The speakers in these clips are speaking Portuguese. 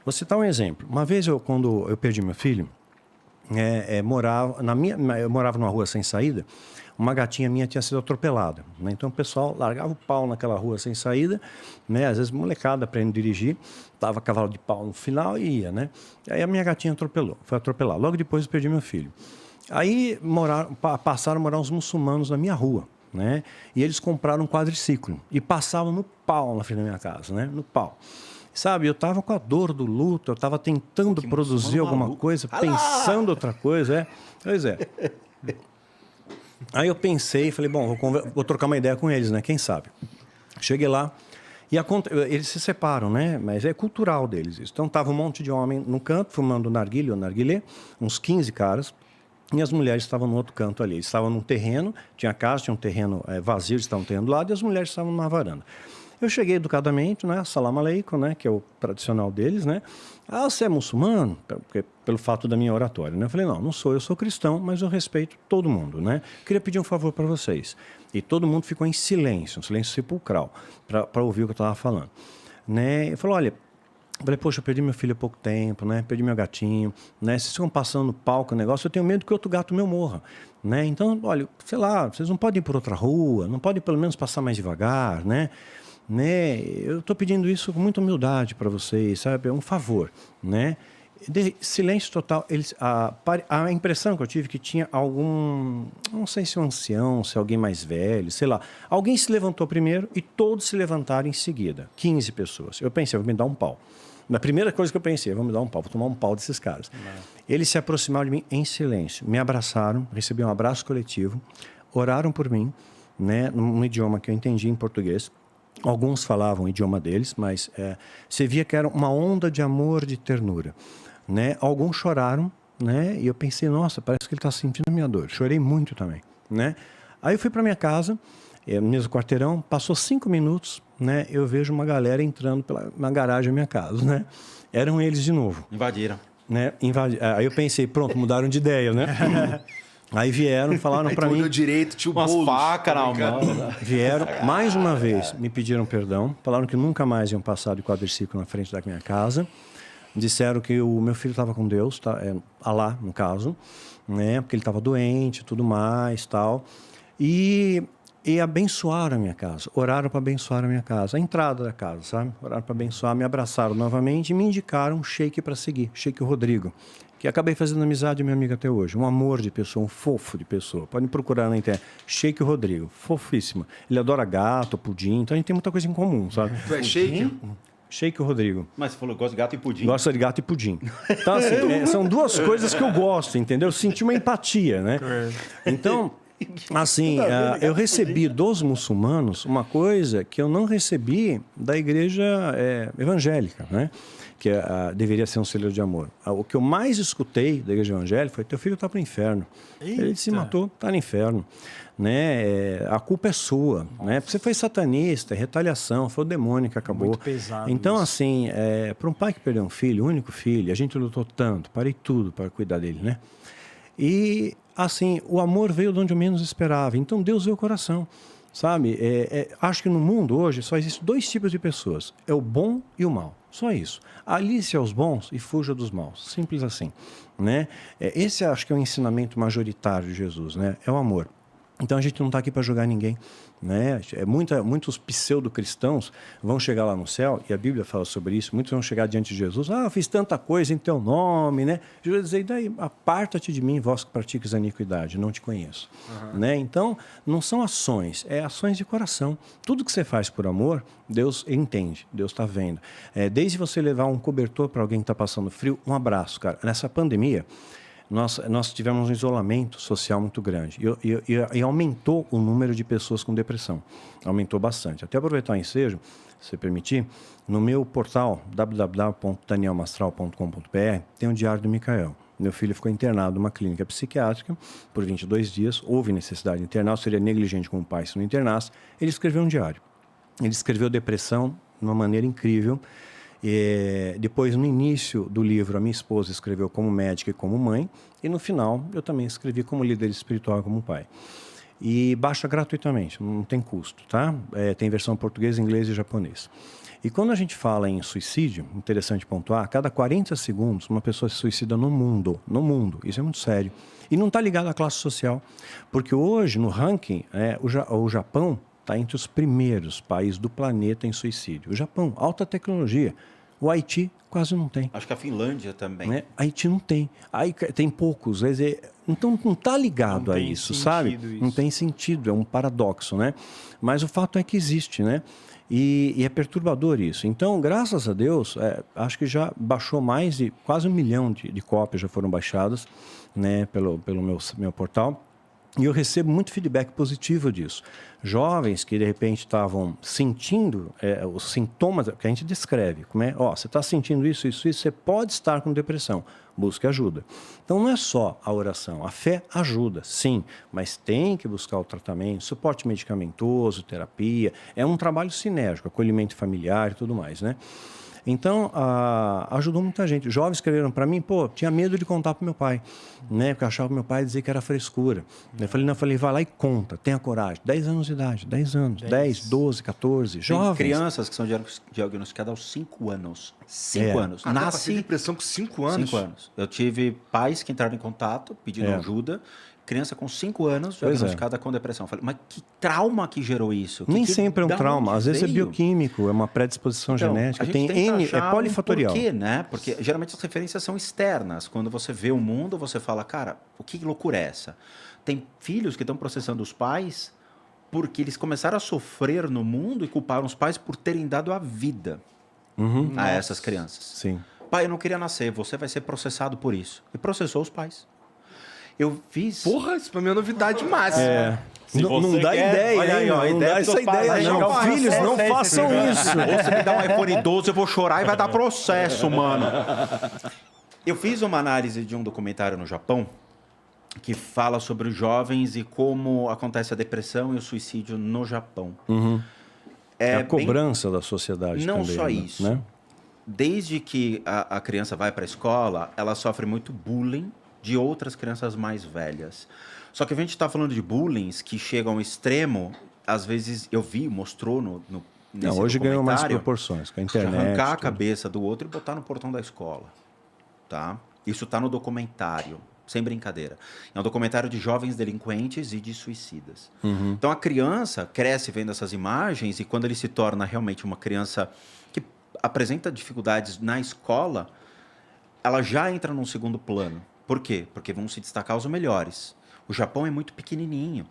Vou citar um exemplo. Uma vez, quando eu perdi meu filho, eu morava numa rua sem saída, uma gatinha minha tinha sido atropelada, né? Então o pessoal largava o pau naquela rua sem saída, né? Às vezes molecada aprendendo a dirigir, tava cavalo de pau no final e ia, né? Aí a minha gatinha foi atropelada. Logo depois eu perdi meu filho. Aí passaram a morar uns muçulmanos na minha rua, né? E eles compraram um quadriciclo e passavam no pau na frente da minha casa, né? No pau. Sabe, eu estava com a dor do luto, eu estava tentando produzir alguma coisa, pensando outra coisa, Pois é. Aí eu pensei, falei, bom, vou trocar uma ideia com eles, né? Quem sabe? Cheguei lá e eles se separam, né? Mas é cultural deles isso. Então tava um monte de homem no canto, fumando narguilé ou narguilé, uns 15 caras, e as mulheres estavam no outro canto ali. Eles estavam num terreno, tinha casa, tinha um terreno vazio, eles estavam no terreno do lado, e as mulheres estavam na varanda. Eu cheguei educadamente, né? Salam aleikum, né? Que é o tradicional deles, né? Ah, você é muçulmano? Pelo fato da minha oratória, né? Eu falei, não sou, eu sou cristão, mas eu respeito todo mundo, né? Queria pedir um favor para vocês. E todo mundo ficou em silêncio, um silêncio sepulcral, para ouvir o que eu estava falando. Né? Eu falei, poxa, eu perdi meu filho há pouco tempo, né? Perdi meu gatinho, né? Vocês ficam passando no palco o negócio, eu tenho medo que outro gato meu morra, né? Então, olha, sei lá, vocês não podem ir por outra rua, não podem pelo menos passar mais devagar, né? Eu estou pedindo isso com muita humildade para vocês, sabe? É um favor, né? Silêncio total. A impressão que eu tive que tinha algum, não sei se um ancião, se alguém mais velho, sei lá. Alguém se levantou primeiro e todos se levantaram em seguida. 15 pessoas. Eu pensei, vou me dar um pau. Na primeira coisa que eu pensei, vou me dar um pau, vou tomar um pau desses caras. Eles se aproximaram de mim em silêncio, me abraçaram, recebi um abraço coletivo, oraram por mim, né? Num idioma que eu entendi em português. Alguns falavam o idioma deles, mas você via que era uma onda de amor, de ternura, né? Alguns choraram, né? E eu pensei, nossa, parece que ele está sentindo a minha dor. Chorei muito também, né? Aí eu fui para minha casa, no mesmo quarteirão, passou 5 minutos, né? Eu vejo uma galera entrando na garagem da minha casa, né? Eram eles de novo. Invadiram. Né? Aí eu pensei, pronto, mudaram de ideia, né? Aí vieram, falaram para mim... direito, tio umas facas na mão. Vieram, mais uma vez, me pediram perdão. Falaram que nunca mais iam passar de quadriciclo na frente da minha casa. Disseram que o meu filho estava com Deus, Alá, no caso, né? Porque ele estava doente e tudo mais, tal. E abençoaram a minha casa. Oraram para abençoar a minha casa. A entrada da casa, sabe? Oraram para abençoar, me abraçaram novamente e me indicaram um sheik para seguir, Sheik Rodrigo, que acabei fazendo amizade, meu amigo, até hoje. Um amor de pessoa, um fofo de pessoa. Podem procurar na internet. Sheik Rodrigo, fofíssimo. Ele adora gato, pudim, então a gente tem muita coisa em comum, sabe? Tu é sheik? Sheik Rodrigo. Mas você falou que gosta de gato e pudim. Gosta de gato e pudim. Então, assim, são duas coisas que eu gosto, entendeu? Eu senti uma empatia, né? Então, assim, eu recebi dos muçulmanos uma coisa que eu não recebi da igreja evangélica, né? Que deveria ser um selo de amor. O que eu mais escutei da igreja evangélica foi: teu filho está para o inferno. Eita. Ele se matou, está no inferno. Né? A culpa é sua. Né? Você foi satanista, retaliação, foi o demônio que acabou. Muito pesado. Então, isso. assim, para um pai que perdeu um filho, único filho, a gente lutou tanto, parei tudo para cuidar dele, né? E, assim, o amor veio de onde eu menos esperava. Então, Deus veio o coração. Sabe? Acho que no mundo hoje só existem 2 tipos de pessoas: é o bom e o mal. Só isso. Alice aos bons e fuja dos maus. Simples assim, né? Esse acho que é o ensinamento majoritário de Jesus, né? É o amor. Então a gente não está aqui para julgar ninguém, né? Muitos pseudo-cristãos vão chegar lá no céu, e a Bíblia fala sobre isso. Muitos vão chegar diante de Jesus: eu fiz tanta coisa em teu nome, né? Jesus vai dizer: e daí, aparta-te de mim, vós que praticas a iniquidade, não te conheço. Né? Então, não são ações, ações de coração. Tudo que você faz por amor, Deus entende, Deus está vendo. Desde você levar um cobertor para alguém que está passando frio, um abraço, cara. Nessa pandemia, nós tivemos um isolamento social muito grande e aumentou o número de pessoas com depressão. Aumentou bastante. Até aproveitar o ensejo, se permitir, no meu portal www.danielmastral.com.br tem um diário do Micael. Meu filho ficou internado numa clínica psiquiátrica por 22 dias. Houve necessidade de internar, seria negligente como pai se não internasse. Ele escreveu um diário. Ele escreveu depressão de uma maneira incrível. Depois, no início do livro, a minha esposa escreveu como médica e como mãe, e no final eu também escrevi como líder espiritual e como pai. E baixa gratuitamente, não tem custo, tá? Tem versão português, inglês e japonês. E quando a gente fala em suicídio, interessante pontuar, a cada 40 segundos uma pessoa se suicida no mundo. No mundo. Isso é muito sério. E não está ligado à classe social. Porque hoje, no ranking, o Japão está entre os primeiros países do planeta em suicídio. O Japão, alta tecnologia. O Haiti quase não tem. Acho que a Finlândia também. Né? Haiti não tem. Aí tem poucos. Então não está ligado a isso, sabe? Isso. Não tem sentido, é um paradoxo, né? Mas o fato é que existe, né? E é perturbador isso. Então, graças a Deus, acho que já baixou mais de quase 1 milhão de cópias já foram baixadas, né, pelo meu portal. E eu recebo muito feedback positivo disso. Jovens que, de repente, estavam sentindo os sintomas que a gente descreve. Como você está sentindo isso, você pode estar com depressão. Busque ajuda. Então, não é só a oração. A fé ajuda, sim, mas tem que buscar o tratamento, suporte medicamentoso, terapia. É um trabalho sinérgico, acolhimento familiar e tudo mais, né? Então, ajudou muita gente. Jovens escreveram para mim, tinha medo de contar para meu pai, né? Porque eu achava que meu pai dizia que era frescura. Eu falei, vai lá e conta, tenha coragem. 10 anos de idade, 10 anos, 10, 12, 14, jovens. Tem crianças que são diagnosticadas aos 5 anos. 5 anos. Nasce depressão com 5 anos? 5 anos. Eu tive pais que entraram em contato pedindo ajuda. Criança com 5 anos diagnosticada com depressão. Eu falei, mas que trauma que gerou isso? Nem sempre é um trauma, às vezes é bioquímico, é uma predisposição genética. A gente tem é polifatorial. Por quê, né? Porque geralmente as referências são externas. Quando você vê o mundo, você fala, cara, que loucura é essa? Tem filhos que estão processando os pais porque eles começaram a sofrer no mundo e culparam os pais por terem dado a vida a essas crianças. Sim. Pai, eu não queria nascer, você vai ser processado por isso. E processou os pais. Eu fiz... Porra, isso pra mim é novidade máxima. Não dá ideia, olha aí, ó, não dá essa ideia, não. Filhos, não façam isso. Ou você me dá um iPhone 12, eu vou chorar e vai dar processo, mano. Eu fiz uma análise de um documentário no Japão que fala sobre os jovens e como acontece a depressão e o suicídio no Japão. É a cobrança da sociedade não também. Não só né? isso. Né? Desde que a criança vai para a escola, ela sofre muito bullying de outras crianças mais velhas. Só que a gente está falando de bullying que chegam ao extremo, às vezes mostrou nesse hoje ganhou mais proporções, com a internet. Arrancar a cabeça do outro e botar no portão da escola. Tá? Isso está no documentário, sem brincadeira. É um documentário de jovens delinquentes e de suicidas. Então a criança cresce vendo essas imagens e quando ele se torna realmente uma criança que apresenta dificuldades na escola, ela já entra num segundo plano. Por quê? Porque vão se destacar os melhores. O Japão é muito pequenininho.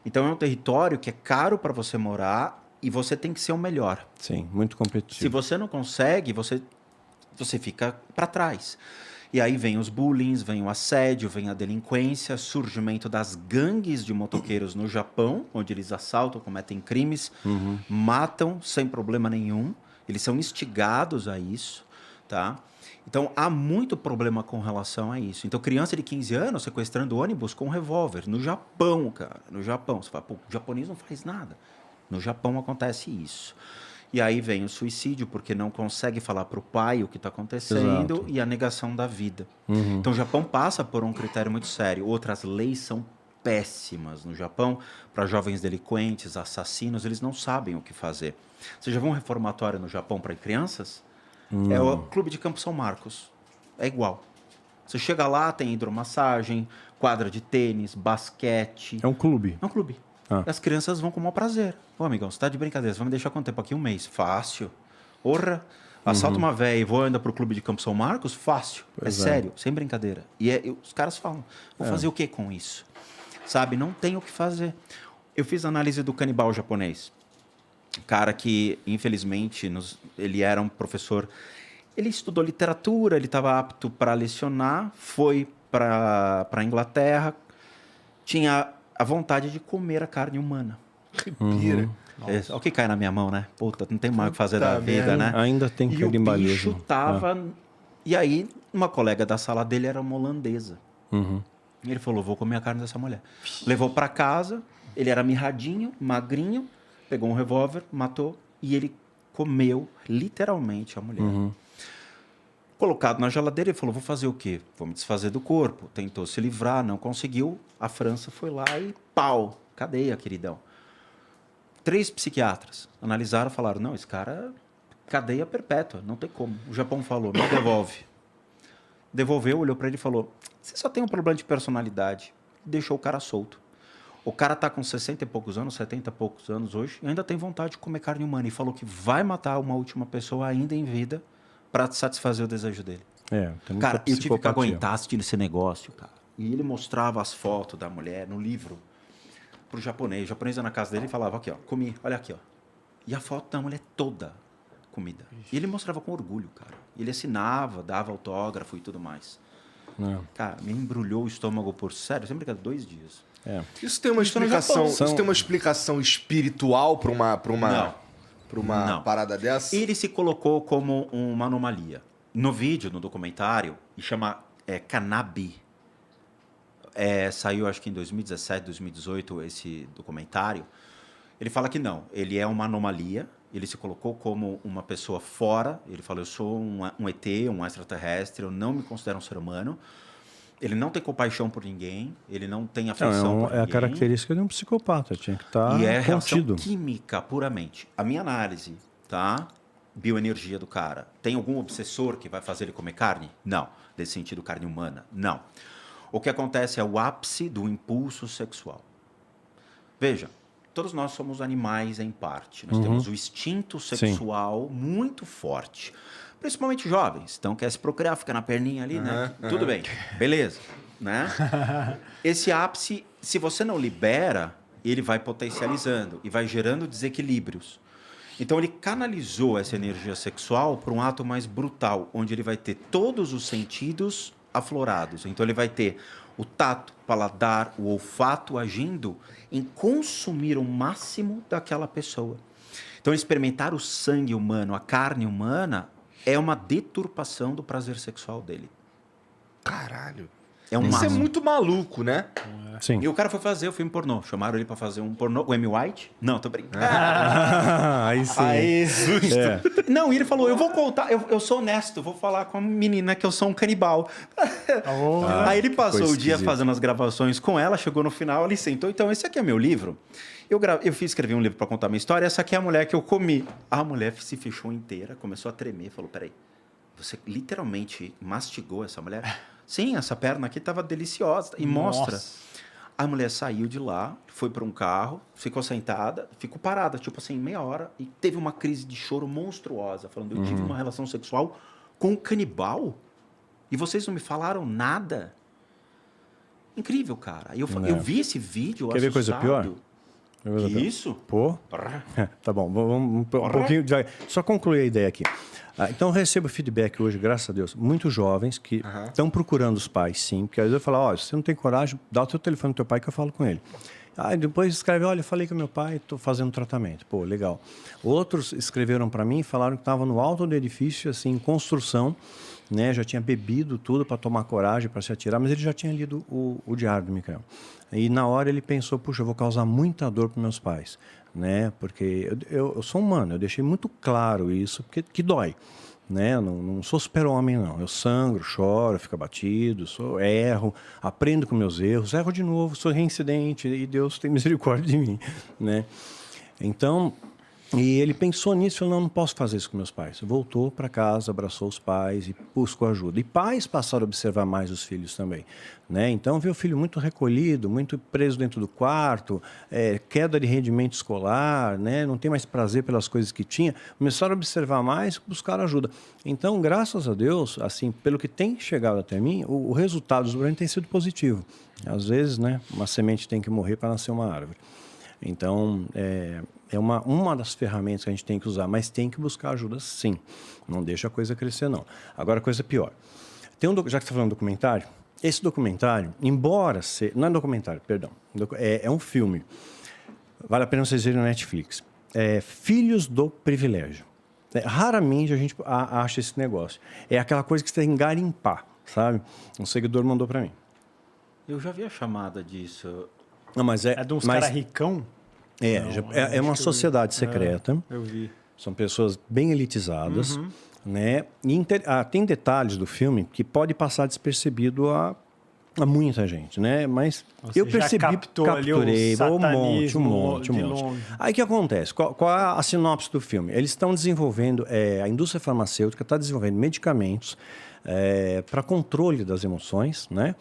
Então é um território que é caro para você morar e você tem que ser o melhor. Sim, muito competitivo. Se você não consegue, você fica para trás. E aí vem os bullying, vem o assédio, vem a delinquência, surgimento das gangues de motoqueiros no Japão, onde eles assaltam, cometem crimes, matam sem problema nenhum. Eles são instigados a isso, tá? Então, há muito problema com relação a isso. Então, criança de 15 anos sequestrando ônibus com um revólver. No Japão, cara. No Japão. Você fala, o japonês não faz nada. No Japão acontece isso. E aí vem o suicídio, porque não consegue falar para o pai o que está acontecendo. Exato. E a negação da vida. Então, o Japão passa por um critério muito sério. Outras leis são péssimas no Japão. Para jovens delinquentes, assassinos, eles não sabem o que fazer. Você já viu um reformatório no Japão para crianças? É o Clube de Campo São Marcos. É igual. Você chega lá, tem hidromassagem, quadra de tênis, basquete. É um clube. É um clube. As crianças vão com o maior prazer. Ô, amigão, você tá de brincadeira, você vai me deixar quanto tempo aqui? 1 mês. Fácil. Porra. Assalto uma véia e vou ainda pro Clube de Campo São Marcos? Fácil. É sério, sem brincadeira. E os caras falam, vou fazer o que com isso? Sabe, não tem o que fazer. Eu fiz análise do canibal japonês. Cara que, infelizmente, ele era um professor... Ele estudou literatura, ele estava apto para lecionar, foi para a Inglaterra, tinha a vontade de comer a carne humana. Repira. Olha o que cai na minha mão, né? Puta, não tem mais o que fazer da vida, né? Ainda tem E o canibalismo. bicho tava... E aí, uma colega da sala dele era uma holandesa. E ele falou, vou comer a carne dessa mulher. Levou para casa, ele era mirradinho, magrinho, pegou um revólver, matou e ele comeu literalmente a mulher. Colocado na geladeira, ele falou, vou fazer o quê? Vou me desfazer do corpo. Tentou se livrar, não conseguiu. A França foi lá e pau, cadeia, queridão. 3 psiquiatras analisaram, falaram, não, esse cara cadeia perpétua, não tem como. O Japão falou, me devolve. Devolveu, olhou para ele e falou, você só tem um problema de personalidade. Deixou o cara solto. O cara tá com 60 e poucos anos, 70 e poucos anos hoje, e ainda tem vontade de comer carne humana. E falou que vai matar uma última pessoa ainda em vida para satisfazer o desejo dele. Tem muita Cara, eu tive que psicopatia. aguentar assistindo esse negócio, cara. E ele mostrava as fotos da mulher no livro pro japonês. O japonês ia na casa dele e falava, aqui, ó, comi, olha aqui, ó. E a foto da mulher toda comida. E ele mostrava com orgulho, cara. Ele assinava, dava autógrafo e tudo mais. Cara, me embrulhou o estômago por sério, sem brincadeira, 2 dias. Isso tem uma explicação. Japão. Isso tem uma explicação espiritual para uma Não. parada dessa? Ele se colocou como uma anomalia. No vídeo, no documentário, e chama Cannabis. Saiu acho que em 2017, 2018 esse documentário. Ele fala que não, ele é uma anomalia. Ele se colocou como uma pessoa fora. Ele falou, eu sou um ET, um extraterrestre, eu não me considero um ser humano. Ele não tem compaixão por ninguém, ele não tem afeição por ninguém. É a característica de um psicopata, tinha que estar E é reação contido. química puramente. A minha análise, tá? Bioenergia do cara. Tem algum obsessor que vai fazer ele comer carne? Não. Nesse sentido, carne humana? Não. O que acontece é o ápice do impulso sexual. Veja, todos nós somos animais em parte. Nós temos o instinto sexual muito forte. Principalmente jovens. Então, quer se procriar, fica na perninha ali, né? Tudo bem. Beleza. Né? Esse ápice, se você não libera, ele vai potencializando e vai gerando desequilíbrios. Então, ele canalizou essa energia sexual para um ato mais brutal, onde ele vai ter todos os sentidos aflorados. Então, ele vai ter o tato, o paladar, o olfato agindo em consumir o máximo daquela pessoa. Então, experimentar o sangue humano, a carne humana, é uma deturpação do prazer sexual dele. Caralho. É um Isso é máximo. muito maluco, né? Sim. E o cara foi fazer o filme pornô. Chamaram ele pra fazer um pornô. O Amy White? Não, tô brincando. Aí sim. Aí, susto. Não, e ele falou, eu vou contar, eu sou honesto, vou falar com a menina que eu sou um canibal. Aí ele passou o dia esquisito. fazendo as gravações com ela, chegou no final, ele sentou, então esse aqui é meu livro. Eu escrevi um livro para contar minha história, essa aqui é a mulher que eu comi. A mulher se fechou inteira, começou a tremer, falou, peraí, você literalmente mastigou essa mulher? Sim, essa perna aqui estava deliciosa. E mostra. A mulher saiu de lá, foi para um carro, ficou sentada, ficou parada, tipo assim, meia hora, e teve uma crise de choro monstruosa, falando, eu tive uma relação sexual com um canibal e vocês não me falaram nada. Incrível, cara. Eu vi esse vídeo, Quer ver coisa pior? Que isso? Pô. Tá bom, vamos um pouquinho. Só concluir a ideia aqui. Então, eu recebo feedback hoje, graças a Deus, muitos jovens que estão procurando os pais, sim. Porque às vezes eu falo, se você não tem coragem, dá o teu telefone do teu pai que eu falo com ele. Aí depois escreve, olha, eu falei com meu pai, estou fazendo tratamento. Pô, legal. Outros escreveram para mim e falaram que estavam no alto do edifício, assim, em construção, né? Já tinha bebido tudo para tomar coragem, para se atirar, mas ele já tinha lido o diário do Michael. E na hora ele pensou, puxa, eu vou causar muita dor para meus pais, né? Porque eu sou humano, eu deixei muito claro isso, porque que dói. Né? Eu não sou super-homem, não. Eu sangro, choro, fico abatido, erro, aprendo com meus erros, erro de novo, sou reincidente e Deus tem misericórdia de mim, né? Então, e ele pensou nisso e falou, não posso fazer isso com meus pais. Voltou para casa, abraçou os pais e buscou ajuda. E pais passaram a observar mais os filhos também, né? Então, viu o filho muito recolhido, muito preso dentro do quarto, queda de rendimento escolar, né? Não tem mais prazer pelas coisas que tinha. Começaram a observar mais, buscaram ajuda. Então, graças a Deus, assim, pelo que tem chegado até mim, o resultado dos Brasil tem sido positivo. Às vezes, né, uma semente tem que morrer para nascer uma árvore. Então, é uma das ferramentas que a gente tem que usar, mas tem que buscar ajuda, sim. Não deixa a coisa crescer, não. Agora, coisa pior. Já que você está falando de documentário, esse documentário, embora seja... Não é documentário, perdão. É um filme. Vale a pena vocês verem no Netflix. Filhos do Privilégio. Raramente a gente acha esse negócio. É aquela coisa que você tem que garimpar, sabe? Um seguidor mandou para mim. Eu já vi a chamada disso. Não, mas É de uns caras ricão? É uma sociedade secreta. Eu vi. São pessoas bem elitizadas, né? E tem detalhes do filme que pode passar despercebido a a muita gente, né? Mas Você eu percebi, já captou ali o capturei um satanismo monte. de longe. Aí o que acontece? Qual é a sinopse do filme? Eles estão desenvolvendo, a indústria farmacêutica está desenvolvendo medicamentos para controle das emoções, né?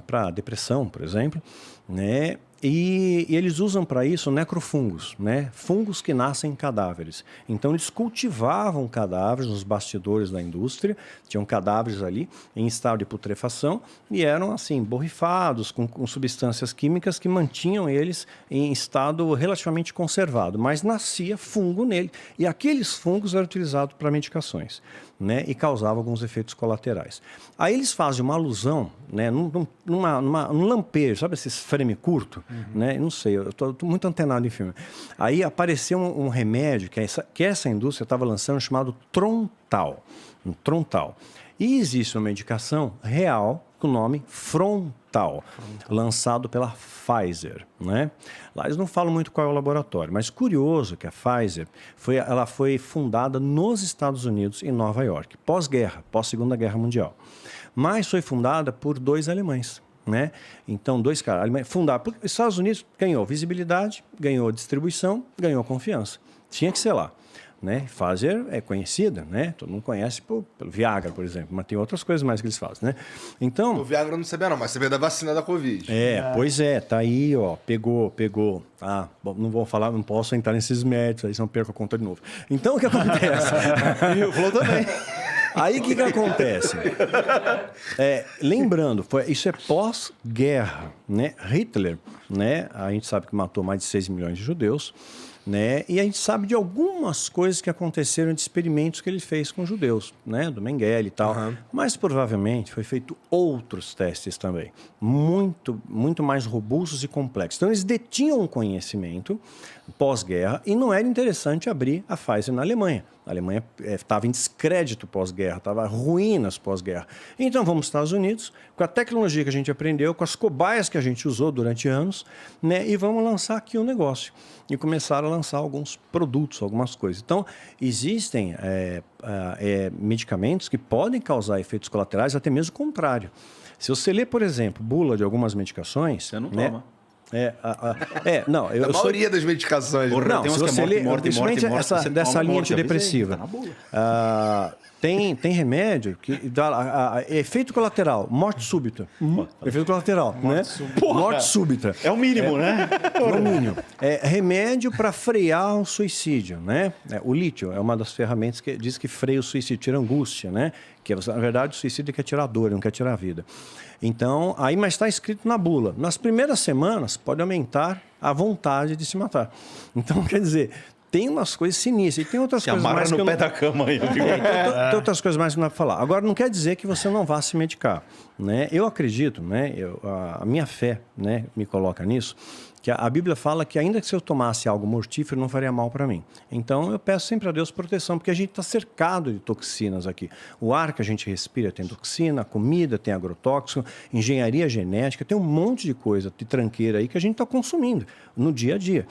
Para depressão, por exemplo, né? E eles usam para isso necrofungos, né? Fungos que nascem em cadáveres. Então, eles cultivavam cadáveres nos bastidores da indústria, tinham cadáveres ali em estado de putrefação e eram, assim, borrifados com substâncias químicas que mantinham eles em estado relativamente conservado, mas nascia fungo nele. E aqueles fungos eram utilizados para medicações, né? E causavam alguns efeitos colaterais. Aí eles fazem uma alusão, né? Num lampejo, sabe esses frame curto? Né? Não sei, eu estou muito antenado em filme. Aí apareceu um remédio que essa indústria estava lançando chamado Trontal. E existe uma medicação real com o nome Frontal, lançado pela Pfizer, né? Lá eles não falam muito qual é o laboratório, mas curioso que a Pfizer ela foi fundada nos Estados Unidos, em Nova York, pós-guerra, pós-Segunda Guerra Mundial. Mas foi fundada por 2 alemães. Né? Então, 2 caras, fundaram. Os Estados Unidos ganhou visibilidade, ganhou distribuição, ganhou confiança. Tinha que ser lá. Né? Pfizer é conhecida, né? Todo mundo conhece pelo Viagra, por exemplo, mas tem outras coisas mais que eles fazem, né? Então, O Viagra eu não sabia não, mas sabia da vacina da Covid. Pois é, tá aí, ó, pegou. Bom, não vou falar, não posso entrar nesses méritos, aí senão perco a conta de novo. Então, o que acontece? E o Flow também. Aí o que acontece? Lembrando, isso é pós-guerra, né? Hitler, né? A gente sabe que matou mais de 6 milhões de judeus, né? E a gente sabe de algumas coisas que aconteceram de experimentos que ele fez com judeus, né? Do Mengele e tal. Uhum. Mas provavelmente foi feito outros testes também, muito, muito mais robustos e complexos. Então eles detinham um conhecimento pós-guerra e não era interessante abrir a Pfizer na Alemanha. A Alemanha estava em descrédito pós-guerra, estava ruínas pós-guerra. Então vamos para os Estados Unidos, com a tecnologia que a gente aprendeu, com as cobaias que a gente usou durante anos, né? E vamos lançar aqui um negócio. E começaram a lançar alguns produtos, algumas coisas. Então, existem medicamentos que podem causar efeitos colaterais, até mesmo o contrário. Se você ler, por exemplo, bula de algumas medicações... Você não né? toma. Não, A maioria das medicações. Porra, Não, tem se umas que você é ler, morte, principalmente você dessa toma linha morte, antidepressiva, avisei, tá na bula. tem remédio que dá efeito colateral, morte súbita. Efeito colateral, né? Morte súbita. É o mínimo, né? É o mínimo. Remédio para frear o suicídio, né? O lítio é uma das ferramentas que diz que freia o suicídio, tira angústia, né? Que na verdade o suicídio quer tirar a dor, não quer tirar a vida. Então, mas está escrito na bula. Nas primeiras semanas pode aumentar a vontade de se matar. Então, quer dizer, tem umas coisas sinistras e tem outras coisas mais no pé da cama aí. tem outras coisas mais que não dá para falar. Agora, não quer dizer que você não vá se medicar, né? Eu acredito, né? A minha fé, né, me coloca nisso, que a Bíblia fala que ainda que se eu tomasse algo mortífero, não faria mal para mim. Então, eu peço sempre a Deus proteção, porque a gente está cercado de toxinas aqui. O ar que a gente respira tem toxina, a comida tem agrotóxico, engenharia genética, tem um monte de coisa de tranqueira aí que a gente está consumindo no dia a dia.